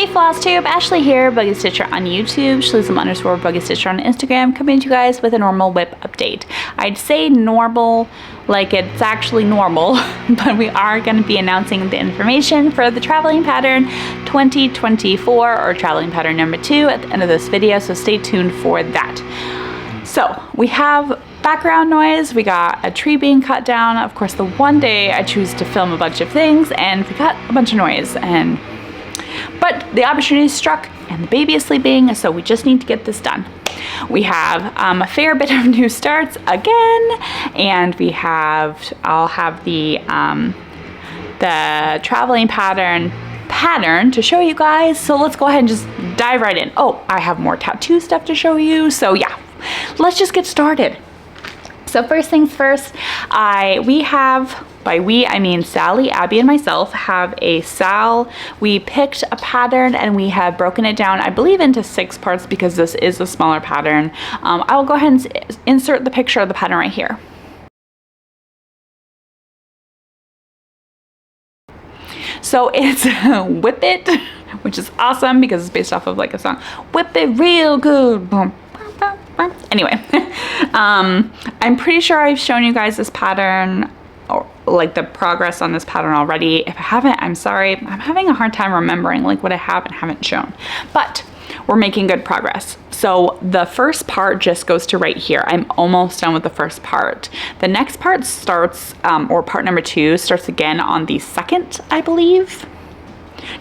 Hey Flosstube, Ashley here, Buggy Stitcher on YouTube, Shlism_Buggy Stitcher on Instagram, coming to you guys with a normal WIP update. I'd say normal like it's actually normal, but we are going to be announcing the information for the traveling pattern 2024 or traveling pattern number 2 at the end of this video, so stay tuned for that. So we have background noise, we got a tree being cut down. Of course, the one day I choose to film a bunch of things and we got a bunch of noise, but the opportunity struck and the baby is sleeping, so we just need to get this done. We have a fair bit of new starts again, and I'll have the traveling pattern to show you guys. So let's go ahead and just dive right in. Oh, I have more tattoo stuff to show you. So yeah, let's just get started. So first things first, we have, by we I mean Sally, Abby, and myself, we picked a pattern and we have broken it down, I believe, into 6 parts because this is a smaller pattern. I will go ahead and insert the picture of the pattern right here. So it's Whip It, which is awesome because it's based off of like a song. Whip it real good. Anyway, I'm pretty sure I've shown you guys this pattern, or like the progress on this pattern already. If I haven't, I'm sorry. I'm having a hard time remembering like what I have and haven't shown, but we're making good progress. So the first part just goes to right here. I'm almost done with the first part. The next part starts, or part number 2 starts again on the 2nd, I believe.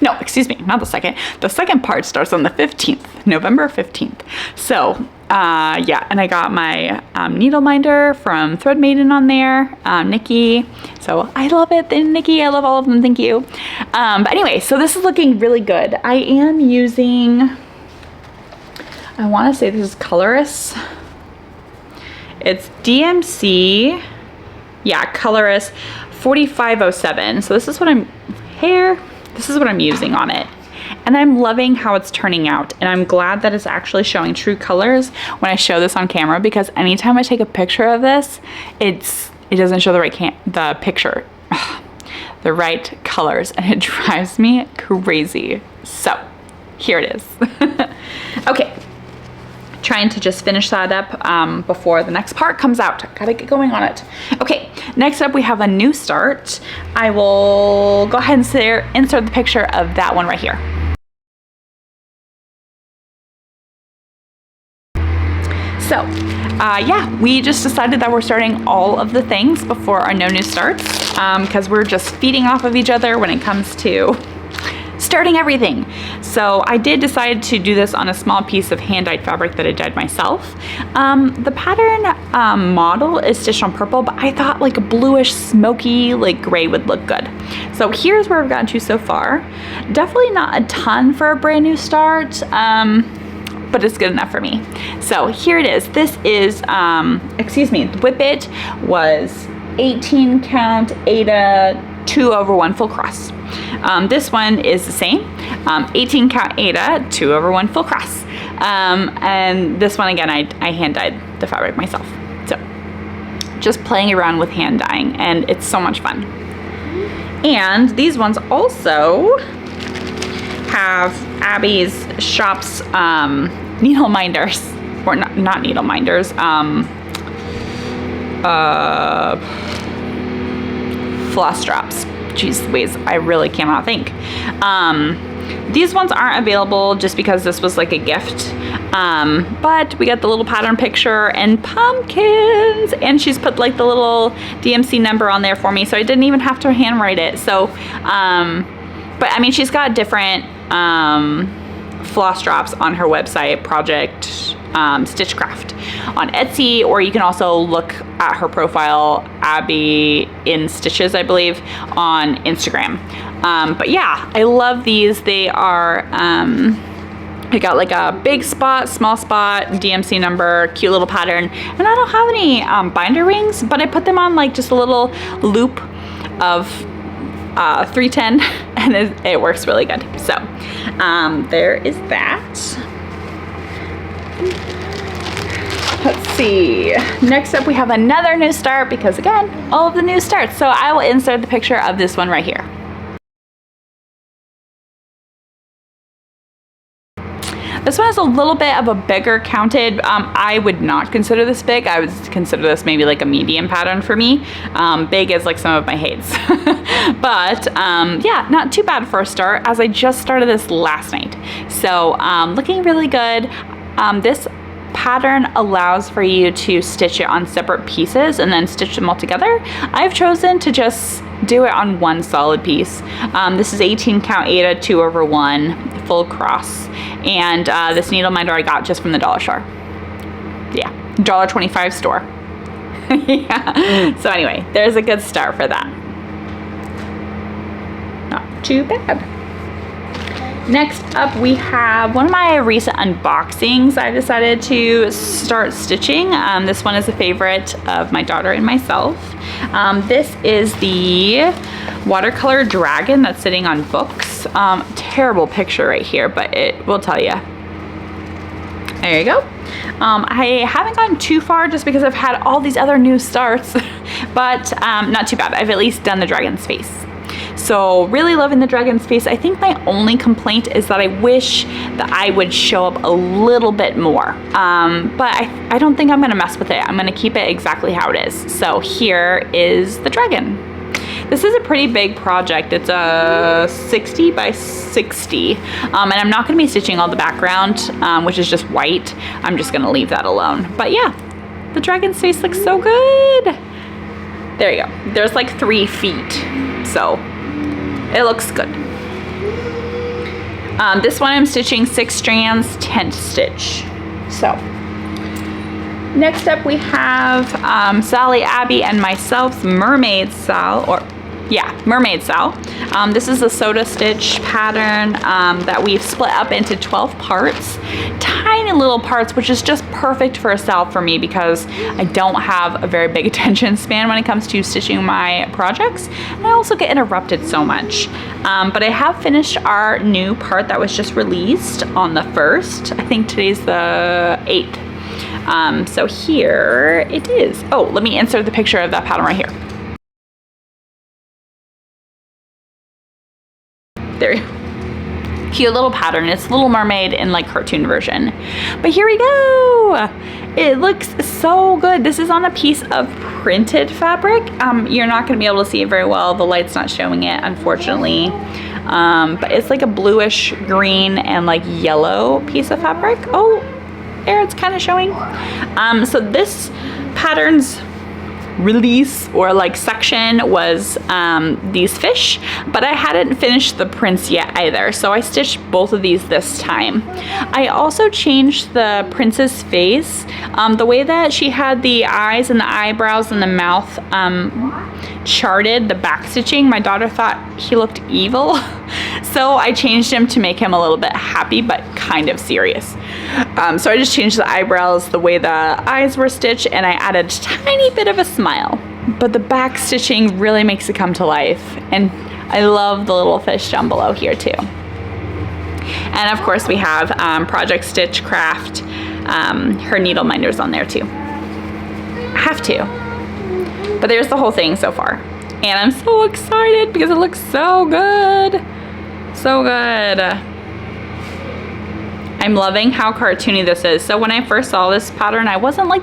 No, excuse me, not the 2nd. The 2nd part starts on the 15th, November 15th. So yeah, and I got my needle minder from Thread Maiden on there, Nikki. So I love it, Nikki. I love all of them. Thank you. But anyway, so this is looking really good. I am using, I want to say this is Colorist. It's DMC, yeah, Colorist 4507. So this is what I'm using on it. And I'm loving how it's turning out, and I'm glad that it's actually showing true colors when I show this on camera, because anytime I take a picture of this, it doesn't show the right colors, and it drives me crazy. So here it is. Okay, trying to just finish that up before the next part comes out. Gotta get going on it. Okay, next up we have a new start. I will go ahead and insert the picture of that one right here. So yeah, we just decided that we're starting all of the things before our no new starts, because we're just feeding off of each other when it comes to starting everything. So I did decide to do this on a small piece of hand-dyed fabric that I dyed myself. The pattern model is stitched on purple, but I thought like a bluish smoky like gray would look good. So here's where I've gotten to so far. Definitely not a ton for a brand new start, but it's good enough for me. So here it is. This is, excuse me, Whip It was 18 count Aida 2/1 full cross. This one is the same, 18 count Aida 2/1 full cross. And this one again, I hand dyed the fabric myself. So just playing around with hand dyeing, and it's so much fun. And these ones also have Abby's shop's needle minders, or not needle minders, floss drops. Jeez Louise, I really cannot think. These ones aren't available just because this was like a gift, but we got the little pattern picture and pumpkins, and she's put like the little DMC number on there for me, so I didn't even have to handwrite it. So but I mean, she's got different floss drops on her website, Project Stitchcraft on Etsy, or you can also look at her profile, Abby in Stitches, I believe, on Instagram. But yeah, I love these. They are, I got like a big spot, small spot, DMC number, cute little pattern, and I don't have any binder rings, but I put them on like just a little loop of 310, and it works really good. So there is that. Let's see. Next up we have another new start, because again, all of the new starts. So I will insert the picture of this one right here. This one is a little bit of a bigger counted. I would not consider this big. I would consider this maybe like a medium pattern for me. Big is like some of my hates. But yeah, not too bad for a start, as I just started this last night. So looking really good. This pattern allows for you to stitch it on separate pieces and then stitch them all together. I've chosen to just do it on one solid piece. This is 18 count Aida 2/1 full cross, and this needle minder I got just from the dollar store. Yeah, $1.25 store. Yeah. So anyway, there's a good start for that. Not too bad. Next up, we have one of my recent unboxings. I decided to start stitching. This one is a favorite of my daughter and myself. This is the watercolor dragon that's sitting on books. Terrible picture right here, but it will tell you. There you go. I haven't gone too far just because I've had all these other new starts, but not too bad. I've at least done the dragon's face. So really loving the dragon's face. I think my only complaint is that I wish that I would show up a little bit more. But I don't think I'm gonna mess with it. I'm gonna keep it exactly how it is. So here is the dragon. This is a pretty big project. It's a 60 by 60. And I'm not gonna be stitching all the background, which is just white. I'm just gonna leave that alone. But yeah, the dragon's face looks so good. There you go. There's like 3 feet. So it looks good. This one I'm stitching 6 strands, tent stitch. So next up we have Sally, Abby, and myself's Mermaid Sal, or yeah, Mermaid Sal. This is a soda stitch pattern that we've split up into 12 parts. Tiny little parts, which is just perfect for a Sal for me because I don't have a very big attention span when it comes to stitching my projects. And I also get interrupted so much. But I have finished our new part that was just released on the 1st. I think today's the 8th. So here it is. Oh, let me insert the picture of that pattern right here. There, cute little pattern. It's Little Mermaid in like cartoon version. But here we go. It looks so good. This is on a piece of printed fabric. You're not going to be able to see it very well. The light's not showing it, unfortunately. But it's like a bluish green and like yellow piece of fabric. Oh, there it's kind of showing. So this pattern's release or like section was these fish, but I hadn't finished the prints yet either, so I stitched both of these this time. I also changed the princess face. The way that she had the eyes and the eyebrows and the mouth charted, the back stitching, my daughter thought he looked evil. So I changed him to make him a little bit happy but kind of serious. So I just changed the eyebrows, the way the eyes were stitched, and I added a tiny bit of a smile. But the back stitching really makes it come to life. And I love the little fish down below here too. And of course we have Project Stitch Craft, her needle minders on there too. I have to. But there's the whole thing so far. And I'm so excited because it looks so good. So good. I'm loving how cartoony this is. So when I first saw this pattern, I wasn't like,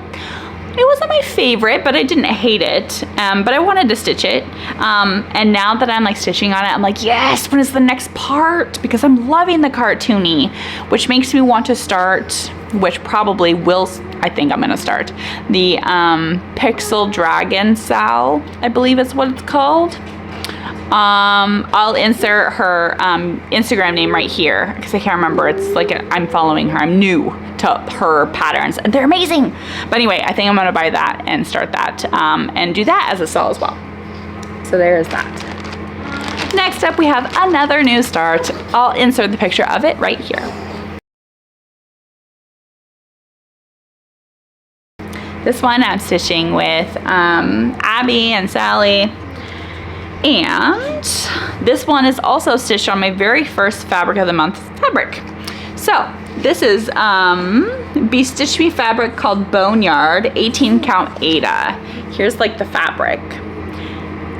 it wasn't my favorite, but I didn't hate it. But I wanted to stitch it. And now that I'm like stitching on it, I'm like, yes, when is the next part? Because I'm loving the cartoony, which makes me want to start, which probably will, I think I'm gonna start, the Pixel Dragon Sal, I believe is what it's called. I'll insert her Instagram name right here because I can't remember. It's like I'm following her. I'm new to her patterns and they're amazing. But anyway, I think I'm gonna buy that and start that and do that as a Sal as well. So there's that. Next up, we have another new start. I'll insert the picture of it right here. This one I'm stitching with Abby and Sally. And this one is also stitched on my very first fabric of the month fabric. So this is Be Stitched Me fabric called Boneyard 18 count Aida. Here's like the fabric,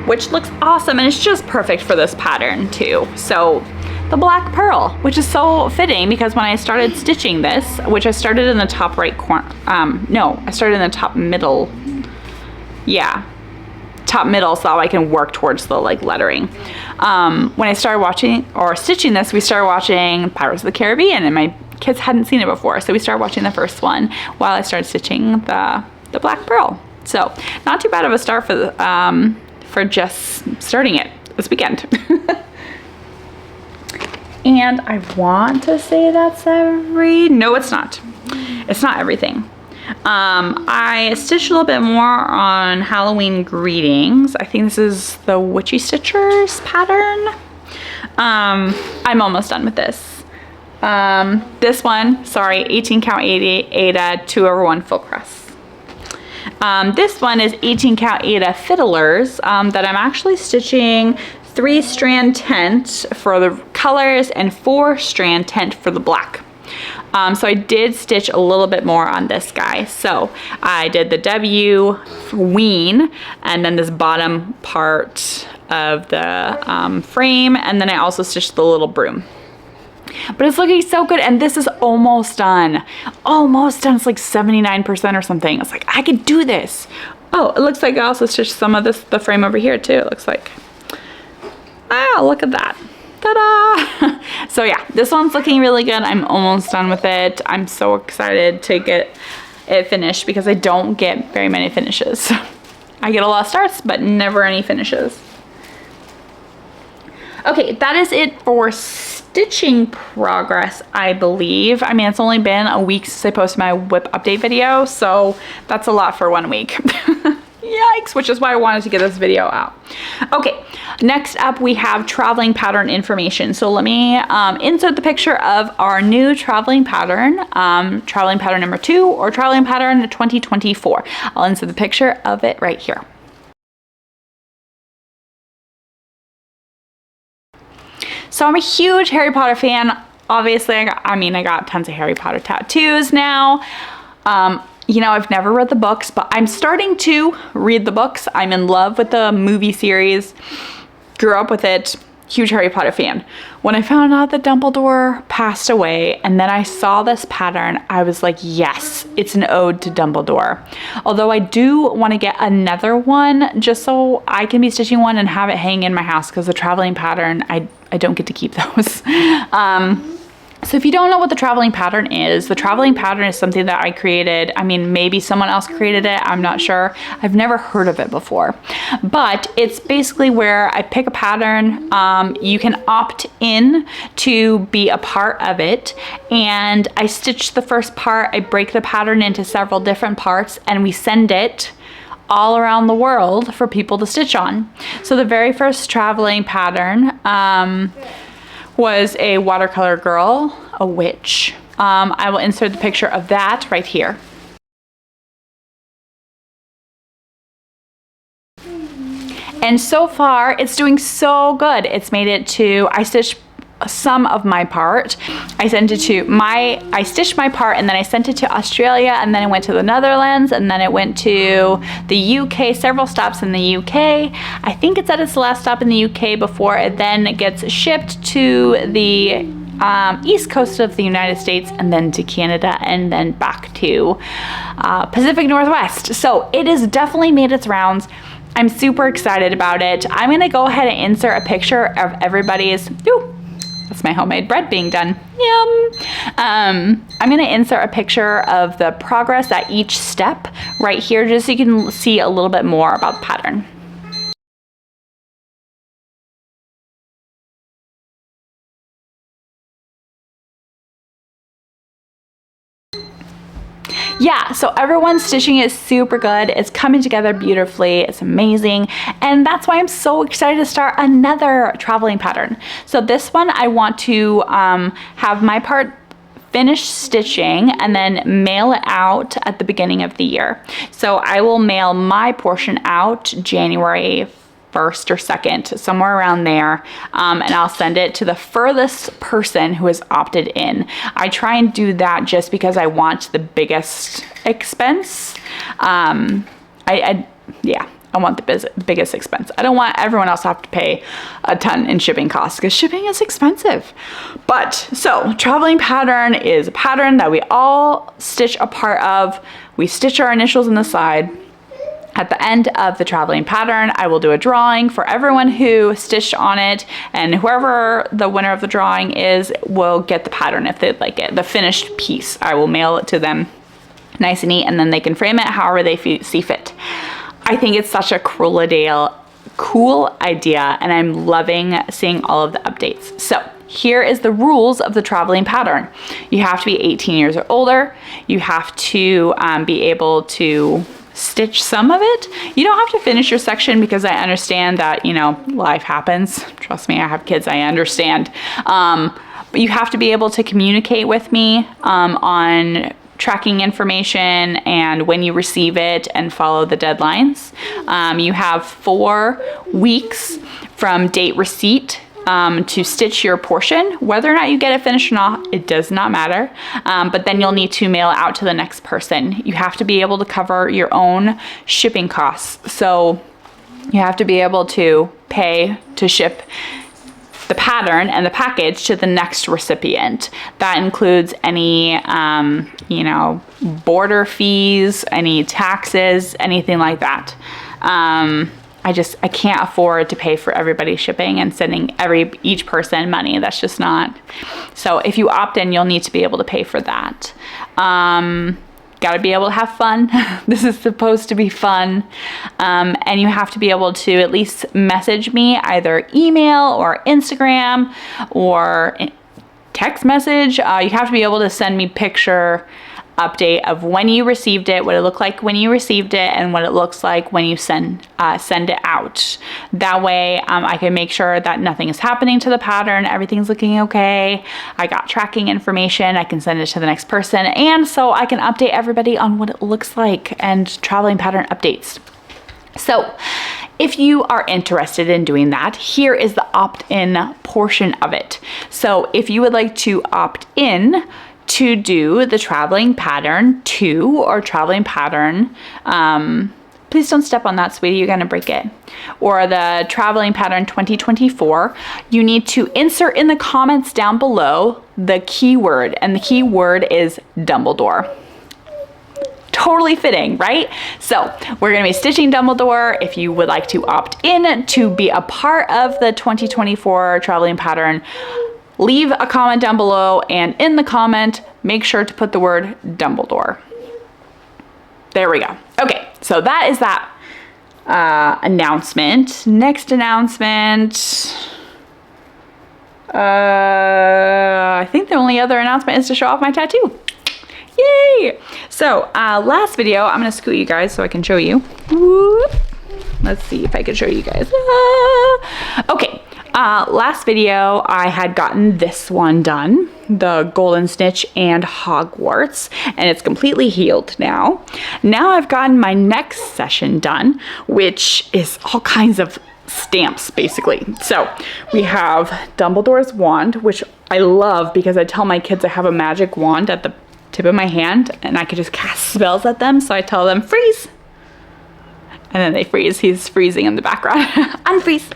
which looks awesome, and it's just perfect for this pattern too. So the black pearl, which is so fitting because when I started stitching this, which I started in the top right corner, no, I started in the top middle. Yeah, top middle, so that I can work towards the like lettering. When I started watching or stitching this, we started watching Pirates of the Caribbean, and my kids hadn't seen it before, so we started watching the first one while I started stitching the black pearl. So not too bad of a start for just starting it this weekend. And I want to say that's no, it's not. It's not everything. I stitched a little bit more on Halloween greetings. I think this is the Witchy Stitchers pattern. I'm almost done with this. This one, sorry, 18 count Ada 2/1 full crest. This one is 18 count Ada Fiddlers that I'm actually stitching 3-strand tent for the colors and 4-strand tent for the black. So I did stitch a little bit more on this guy. So I did the W ween and then this bottom part of the frame, and then I also stitched the little broom. But it's looking so good, and this is almost done. Almost done. It's like 79% or something. It's like, I could do this. Oh, it looks like I also stitched some of the frame over here too, it looks like. Ah, look at that. Ta-da! So yeah, this one's looking really good. I'm almost done with it. I'm so excited to get it finished because I don't get very many finishes. I get a lot of starts, but never any finishes. Okay, that is it for stitching progress, I believe. I mean, it's only been a week since I posted my WIP update video, so that's a lot for 1 week. Yikes, which is why I wanted to get this video out. Okay, next up we have traveling pattern information. So let me insert the picture of our new traveling pattern number 2 or traveling pattern 2024. I'll insert the picture of it right here. So I'm a huge Harry Potter fan. Obviously, I got tons of Harry Potter tattoos now. You know, I've never read the books, but I'm starting to read the books. I'm in love with the movie series. Grew up with it. Huge Harry Potter fan. When I found out that Dumbledore passed away and then I saw this pattern, I was like, yes, it's an ode to Dumbledore. Although I do want to get another one just so I can be stitching one and have it hang in my house, because the traveling pattern, I don't get to keep those. So if you don't know what the traveling pattern is something that I created. I mean, maybe someone else created it, I'm not sure. I've never heard of it before. But it's basically where I pick a pattern, you can opt in to be a part of it, and I stitch the first part, I break the pattern into several different parts, and we send it all around the world for people to stitch on. So the very first traveling pattern, was a watercolor girl, a witch. I will insert the picture of that right here. And so far, it's doing so good. It's made it to, I stitched some of my part. I stitched my part, and then I sent it to Australia, and then it went to the Netherlands, and then it went to the UK, several stops in the UK. I think it's at its last stop in the UK before it then gets shipped to the east coast of the United States, and then to Canada, and then back to Pacific Northwest. So it has definitely made its rounds. I'm super excited about it. I'm gonna go ahead and insert a picture of everybody's, that's my homemade bread being done. Yum. I'm gonna insert a picture of the progress at each step right here, just so you can see a little bit more about the pattern. Yeah, so everyone's stitching is super good. It's coming together beautifully. It's amazing. And that's why I'm so excited to start another traveling pattern. So this one, I want to have my part finished stitching and then mail it out at the beginning of the year. So I will mail my portion out January 1st or 2nd, somewhere around there, and I'll send it to the furthest person who has opted in. I try and do that just because I want the biggest expense. Yeah, I want the biggest expense. I don't want everyone else to have to pay a ton in shipping costs because shipping is expensive. But so traveling pattern is a pattern that we all stitch a part of. We stitch our initials in the side. At the end of the traveling pattern, I will do a drawing for everyone who stitched on it, and whoever the winner of the drawing is will get the pattern if they'd like it. The finished piece, I will mail it to them nice and neat, and then they can frame it however they see fit. I think it's such a cool idea, and I'm loving seeing all of the updates. So here is the rules of the traveling pattern. You have to be 18 years or older. You have to be able to stitch some of it. You don't have to finish your section because I understand that, you know, life happens. Trust me, I have kids, I understand. But you have to be able to communicate with me on tracking information and when you receive it and follow the deadlines. You have 4 weeks from date receipt to stitch your portion. Whether or not you get it finished or not, it does not matter. But then you'll need to mail it out to the next person. You have to be able to cover your own shipping costs. So you have to be able to pay to ship the pattern and the package to the next recipient. That includes any, you know, border fees, any taxes, anything like that. I can't afford to pay for everybody's shipping and sending each person money. That's just not. So if you opt in, you'll need to be able to pay for that. Got to be able to have fun. This is supposed to be fun. And you have to be able to at least message me, either email or Instagram or text message. You have to be able to send me picture update of when you received it, what it looked like when you received it, and what it looks like when you send it out. That way I can make sure that nothing is happening to the pattern, everything's looking okay, I got tracking information, I can send it to the next person, and so I can update everybody on what it looks like and traveling pattern updates. So if you are interested in doing that, here is the opt-in portion of it. So if you would like to opt in to do the traveling pattern 2 or traveling pattern, please don't step on that, sweetie, you're gonna break it, or the traveling pattern 2024, you need to insert in the comments down below the keyword, and the keyword is Dumbledore. Totally fitting, right? So we're gonna be stitching Dumbledore. If you would like to opt in to be a part of the 2024 traveling pattern, leave a comment down below, and in the comment, make sure to put the word Dumbledore. There we go. Okay, so that is that announcement. Next announcement. I think the only other announcement is to show off my tattoo. Yay! So last video, I'm gonna scoot you guys so I can show you. Whoop. Let's see if I can show you guys. Okay. Last video, I had gotten this one done, the Golden Snitch and Hogwarts, and it's completely healed now. Now I've gotten my next session done, which is all kinds of stamps, basically. So we have Dumbledore's wand, which I love because I tell my kids I have a magic wand at the tip of my hand, and I could just cast spells at them, so I tell them, freeze! And then they freeze. He's freezing in the background. Unfreeze!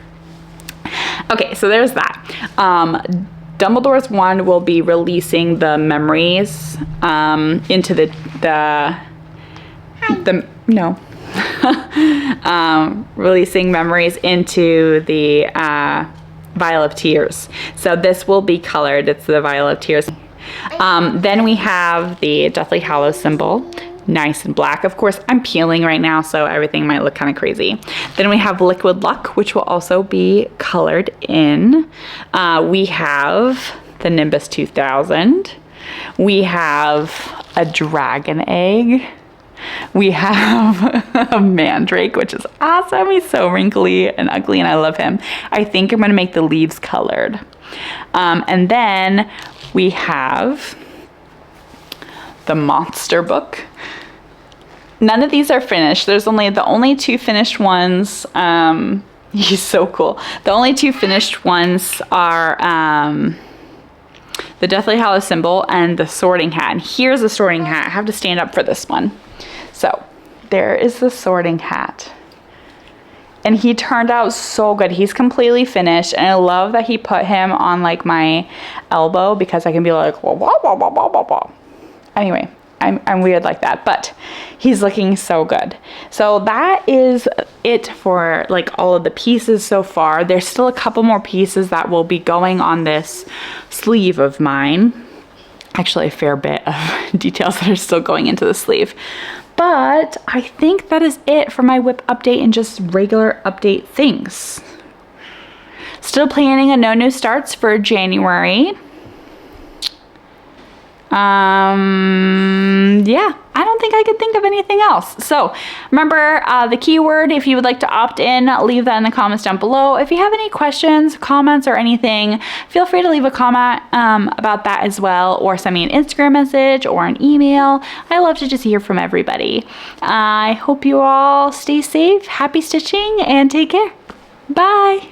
Okay, so there's that. Dumbledore's wand will be releasing the memories into releasing memories into the Vial of Tears. So this will be colored. It's the Vial of Tears. Then we have the Deathly Hallows symbol. Nice and black. Of course, I'm peeling right now, so everything might look kind of crazy. Then we have Liquid Luck, which will also be colored in. We have the Nimbus 2000. We have a dragon egg. We have a mandrake, which is awesome. He's so wrinkly and ugly, and I love him. I think I'm going to make the leaves colored. And then we have the monster book. None of these are finished. There's the only 2 finished ones. He's so cool. The only 2 finished ones are the Deathly Hallows symbol and the sorting hat. And here's the sorting hat. I have to stand up for this one. So there is the sorting hat. And he turned out so good. He's completely finished. And I love that he put him on like my elbow because I can be like, wah, wah, wah, wah, wah, wah, wah. Anyway, I'm weird like that, but he's looking so good. So that is it for like all of the pieces so far. There's still a couple more pieces that will be going on this sleeve of mine. Actually, a fair bit of details that are still going into the sleeve. But I think that is it for my WIP update and just regular update things. Still planning a no new starts for January. Yeah, I don't think I could think of anything else. So remember the keyword, if you would like to opt in, leave that in the comments down below. If you have any questions, comments, or anything, feel free to leave a comment about that as well, or send me an Instagram message or an email. I love to just hear from everybody. I hope you all stay safe, happy stitching, and take care. Bye.